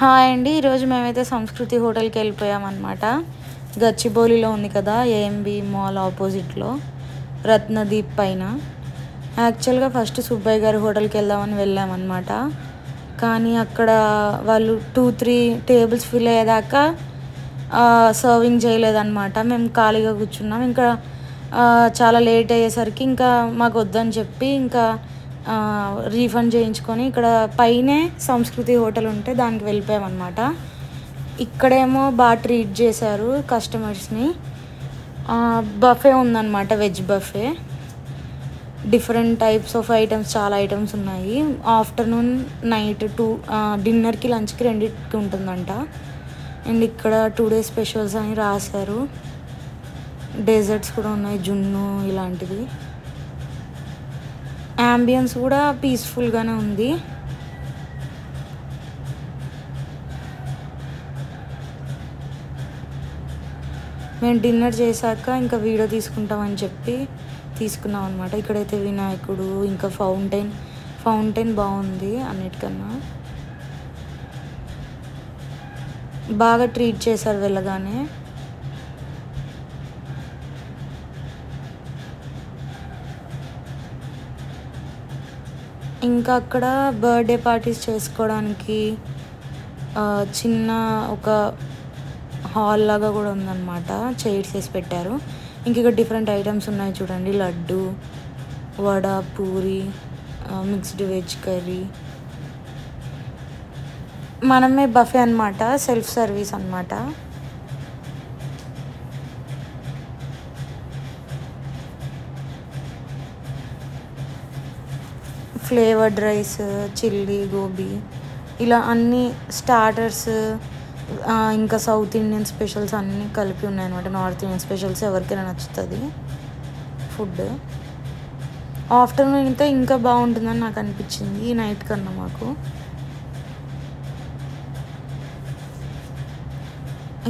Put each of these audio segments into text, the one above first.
Hi అండి. ఈరోజు మేమైతే సంస్కృతి హోటల్కి వెళ్ళిపోయామన్నమాట. గచ్చిబౌలిలో ఉంది కదా, ఏఎంబి మాల్ ఆపోజిట్లో రత్నదీప్ పైన. యాక్చువల్గా ఫస్ట్ సుబ్బయ్య గారి హోటల్కి వెళ్దామని వెళ్ళామన్నమాట. కానీ అక్కడ వాళ్ళు 2-3 టేబుల్స్ ఫిల్ అయ్యేదాకా సర్వింగ్ చేయలేదన్నమాట. మేము ఖాళీగా కూర్చున్నాం. ఇంకా చాలా లేట్ అయ్యేసరికి ఇంకా మాకు వద్దని చెప్పి ఇంకా రీఫండ్ చేయించుకొని ఇక్కడ పైనే సంస్కృతి హోటల్ ఉంటే దానికి వెళ్ళిపోయామన్నమాట. ఇక్కడేమో బాగా ట్రీట్ చేశారు కస్టమర్స్ని. బఫే ఉందన్నమాట, veg buffet. Different types of items, చాలా ఐటమ్స్ ఉన్నాయి. ఆఫ్టర్నూన్, నైట్ డిన్నర్కి, లంచ్కి రెండింటికి ఉంటుందంట. అండ్ ఇక్కడ 2 days స్పెషల్స్ అని రాశారు. డెజర్ట్స్ కూడా ఉన్నాయి, జున్ను ఇలాంటివి. యాంబియన్స్ కూడా పీస్ఫుల్గానే ఉంది. మేము డిన్నర్ చేశాక ఇంకా వీడియో తీసుకుంటామని చెప్పి తీసుకున్నాం అనమాట. ఇక్కడైతే వినాయకుడు, ఇంకా ఫౌంటైన్ బాగుంది. అన్నిటికన్నా బాగా ట్రీట్ చేశారు వెళ్ళగానే. ఇంకా అక్కడ బర్త్డే పార్టీస్ చేసుకోవడానికి చిన్న ఒక హాల్ లాగా కూడా ఉందన్నమాట. చైర్స్ వేసి పెట్టారు. ఇంక ఇక్కడ డిఫరెంట్ ఐటమ్స్ ఉన్నాయి చూడండి. Laddu, vada, puri, mixed veg curry. మనమే బఫే అన్నమాట, సెల్ఫ్ సర్వీస్ అన్నమాట. ఫ్లేవర్డ్ రైస్, చిల్లీ, గోబీ, ఇలా అన్ని స్టార్టర్స్, ఇంకా సౌత్ ఇండియన్ స్పెషల్స్ అన్నీ కలిపి ఉన్నాయన్నమాట. నార్త్ ఇండియన్ స్పెషల్స్ ఎవరికైనా నచ్చుతుంది ఫుడ్. ఆఫ్టర్నూన్ అయితే ఇంకా బాగుంటుందని నాకు అనిపించింది ఈ నైట్ కన్నా మాకు.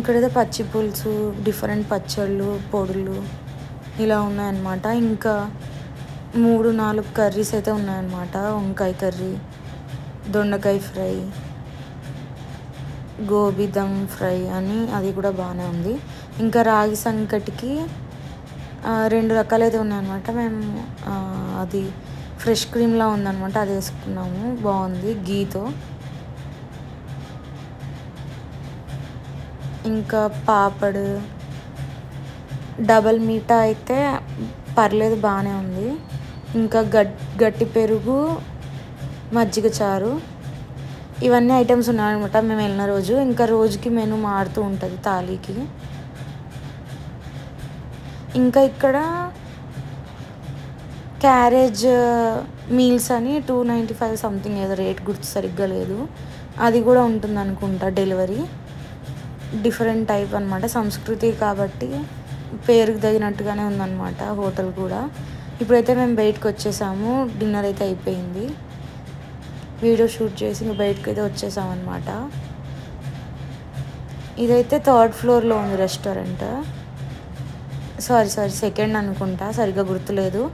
ఇక్కడైతే పచ్చి పులుసు, డిఫరెంట్ పచ్చళ్ళు, పొడులు ఇలా ఉన్నాయన్నమాట. ఇంకా 3-4 కర్రీస్ అయితే ఉన్నాయన్నమాట. వంకాయ కర్రీ, దొండకాయ ఫ్రై, గోబీ దమ్ ఫ్రై అని, అది కూడా బాగానే ఉంది. ఇంకా రాగి సంకటికి 2 రకాలు అయితే ఉన్నాయన్నమాట. మేము అది ఫ్రెష్ క్రీమ్లా ఉందన్నమాట, అది వేసుకున్నాము. బాగుంది గీతో. ఇంకా పాపడ్, డబల్ మీఠా అయితే పర్లేదు, బాగానే ఉంది. ఇంకా గట్టి పెరుగు, మజ్జిగ చారు, ఇవన్నీ ఐటమ్స్ ఉన్నాయన్నమాట మేము వెళ్ళిన రోజు. ఇంకా రోజుకి మెనూ మారుతూ ఉంటుంది థాలీకి. ఇంకా ఇక్కడ క్యారేజ్ మీల్స్ అని 295 సంథింగ్ ఏదో రేట్ గుర్తు సరిగ్గా లేదు. అది కూడా ఉంటుంది అనుకుంటా డెలివరీ. డిఫరెంట్ టైప్ అనమాట. సంస్కృతి కాబట్టి పేరుకు తగినట్టుగానే ఉందన్నమాట హోటల్ కూడా. ఇప్పుడైతే మేము బయటకు వచ్చేసాము. డిన్నర్ అయితే అయిపోయింది. వీడియో షూట్ చేసి ఇంకా బయటకు అయితే వచ్చేసామన్నమాట. ఇదైతే 3rd floorలో ఉంది రెస్టారెంట్. సారీ 2nd అనుకుంటా, సరిగ్గా గుర్తులేదు.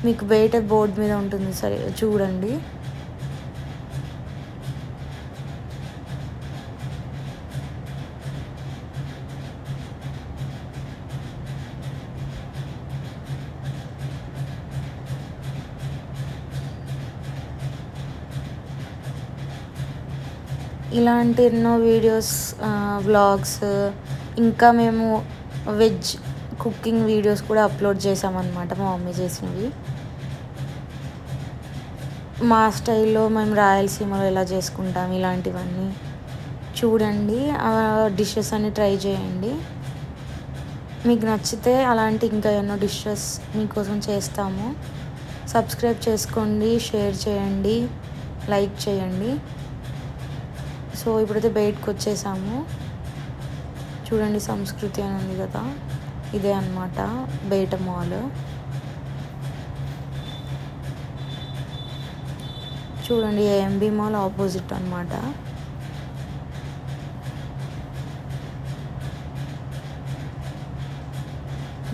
మీకు బయట బోర్డు మీద ఉంటుంది, సరే చూడండి. ఇలాంటి ఎన్నో వీడియోస్, వ్లాగ్స్, ఇంకా మేము వెజ్ కుకింగ్ వీడియోస్ కూడా అప్లోడ్ చేసామన్నమాట, మా మమ్మీ చేసినవి. మా స్టైల్లో మేము రాయలసీమలో ఎలా చేసుకుంటాం ఇలాంటివన్నీ చూడండి. డిషెస్ అన్ని ట్రై చేయండి. మీకు నచ్చితే అలాంటి ఇంకా ఎన్నో డిషెస్ మీకోసం చేస్తాము. సబ్స్క్రైబ్ చేసుకోండి, షేర్ చేయండి, లైక్ చేయండి. సో ఇప్పుడైతే బయటకు వచ్చేసాము. చూడండి, సంస్కృతి అని ఉంది కదా, ఇదే అన్నమాట బయట మాల్. చూడండి, ఏఎంబి మాల్ ఆపోజిట్ అన్నమాట.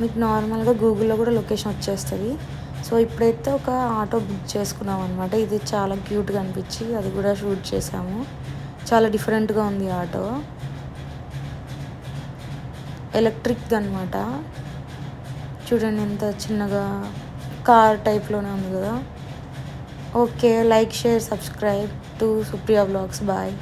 మీకు నార్మల్గా గూగుల్లో కూడా లొకేషన్ వచ్చేస్తుంది. సో ఇప్పుడైతే ఒక ఆటో బుక్ చేసుకున్నాం అనమాట. ఇది చాలా క్యూట్గా అనిపించి అది కూడా షూట్ చేసాము. చాలా డిఫరెంట్గా ఉంది ఆటో, ఎలక్ట్రిక్ది అనమాట. చూడండి ఎంత చిన్నగా కార్ టైప్లోనే ఉంది కదా. Okay, like, share, subscribe to Supriya blogs. Bye.